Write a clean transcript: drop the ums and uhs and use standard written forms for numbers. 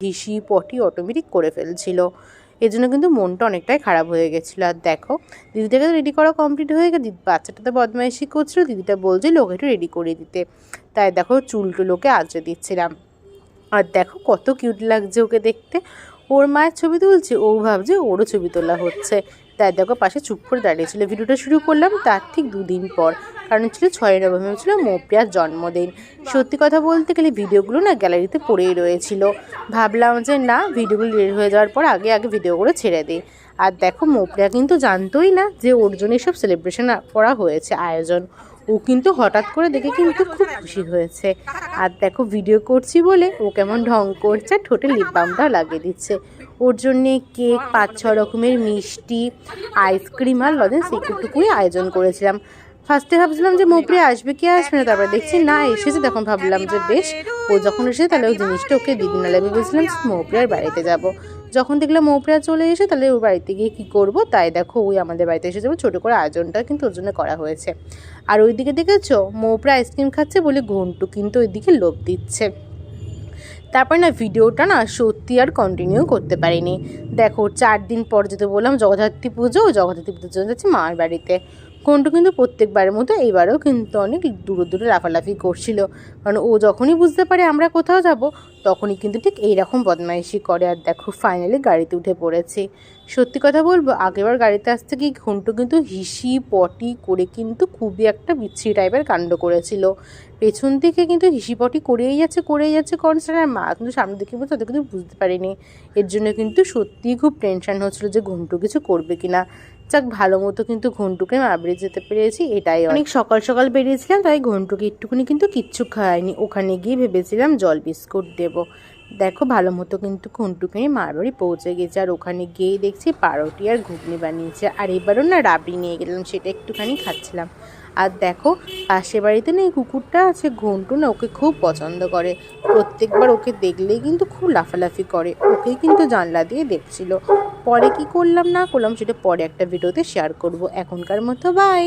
হিসি পটি automatic করে ফেলছিল। এই জন্য কিন্তু মনটা অনেকটাই খারাপ হয়ে গেছিলো। আর দেখো দিদিটাকে তো রেডি করা কমপ্লিট হয়ে গেছে, বাচ্চাটা তো বদমাইশি করছিল, দিদিটা বলছিল ওকে একটু রেডি করে দিতে, তাই দেখো চুলটুলোকে আঁচড়ে দিচ্ছিলাম। আর দেখো কত কিউট লাগছে ওকে দেখতে। ওর মায়ের ছবি তুলছে, ও ভাবছে ওরও ছবি তোলা হচ্ছে, তাই দেখো পাশে চুপ করে দাঁড়িয়েছিল। ভিডিওটা শুরু করলাম তার ঠিক 2 দিন পর, কারণ ছিল 6 নভেম্বর ছিল মৌপ্রিয়ার জন্মদিন। সত্যি কথা বলতে গেলে ভিডিওগুলো না গ্যালারিতে পড়েই রয়েছিল। ভাবলাম যে না, ভিডিওগুলো রেডি হয়ে যাওয়ার পর আগে ভিডিওগুলো ছেড়ে দিই। আর দেখো মৌপ্রিয়া কিন্তু জানতোই না যে ওর জন্য সব সেলিব্রেশন করা হয়েছে, আয়োজন। ও কিন্তু হঠাৎ করে দেখে কিন্তু খুব খুশি হয়েছে। আর দেখো ভিডিও করছি বলে ও কেমন ঢং করছে, ঠোঁটে লিপ বামটাও লাগিয়ে দিচ্ছে। ওর জন্যে কেক, 5-6 রকমের মিষ্টি, আইসক্রিম আর লজেন্স এইটুকুই আয়োজন করেছিলাম। ফার্স্টে ভাবছিলাম যে মৌপ্রিয়া আসবে কি আসবে না, তারপরে দেখছি না এসেছে, তখন ভাবলাম যে বেশ, ও যখন এসেছে তাহলে ওই জিনিসটা ওকে দিদি না লাগবে। ভেবেছিলাম মৌপ্রিয়ার বাড়িতে যাব, যখন দেখলাম মৌপ্রিয়া চলে এসে তাহলে ওর বাড়িতে গিয়ে কী করবো, তাই দেখো ওই আমাদের বাড়িতে এসে যাবো, ছোটো করে আয়োজনটা কিন্তু ওর জন্য করা হয়েছে। আর ওইদিকে দেখেছো মৌপ্রিয়া আইসক্রিম খাচ্ছে বলে ঘন্টু কিন্তু ওইদিকে লোভ দিচ্ছে। তারপর না ভিডিওটা না সত্যি আর কন্টিনিউ করতে পারিনি। দেখো 4 দিন পর যেতে বললাম জগদ্ধাত্রী পুজো, জগদ্ধাত্রী পুজোর জন্য যাচ্ছি মামার বাড়িতে। ঘন্টু কিন্তু প্রত্যেকবারের মতো এইবারেও কিন্তু অনেক দূরে দূরে লাফালাফি করছিল, কারণ ও যখনই বুঝতে পারে আমরা কোথাও যাব তখনই কিন্তু ঠিক এইরকম বদমাইশি করে। আর দেখো ফাইনালি গাড়িতে উঠে পড়েছি। সত্যি কথা বলবো, আগেবার গাড়িতে আসতে গিয়ে ঘন্টু কিন্তু হিসি পটি করে কিন্তু খুবই একটা বিচ্ছিরি টাইপের কাণ্ড করেছিল। পেছন থেকে কিন্তু হিসিপটি করেই যাচ্ছে কনস্ট্যান্ট, আর মা কিন্তু সামনের দিকে বলছে, তাদের কিন্তু বুঝতে পারিনি। এর জন্য কিন্তু সত্যিই খুব টেনশন হচ্ছিলো যে ঘন্টু কিছু করবে কিনা। যাক ভালো মতো কিন্তু ঘন্টুকে মারবে যেতে পেরেছি, এটাই। অনেক সকাল সকাল বেরিয়েছিলাম, তাই ঘন্টুকে একটুখানি কিন্তু কিচ্ছু খাওয়াইনি। ওখানে গিয়ে ভেবেছিলাম জল বিস্কুট দেবো। দেখো ভালো মতো কিন্তু ঘন্টুকে মার বাড়ি পৌঁছে গেছে, আর ওখানে গিয়েই দেখছি পাউরুটি আর ঘুগনি বানিয়েছে। আর এবারও না রাবড়ি নিয়ে গেলাম, সেটা একটুখানি খাচ্ছিলাম। আর দেখো পাশের বাড়িতে না এই কুকুরটা আছে ঘন্টু, না ওকে খুব পছন্দ করে, প্রত্যেকবার ওকে দেখলেই কিন্তু খুব লাফালাফি করে, ওকেই কিন্তু জানলা দিয়ে দেখছিল। পরে কি করলাম না করলাম সেটা পরে একটা ভিডিওতে শেয়ার করব। এখনকার মতো বাই।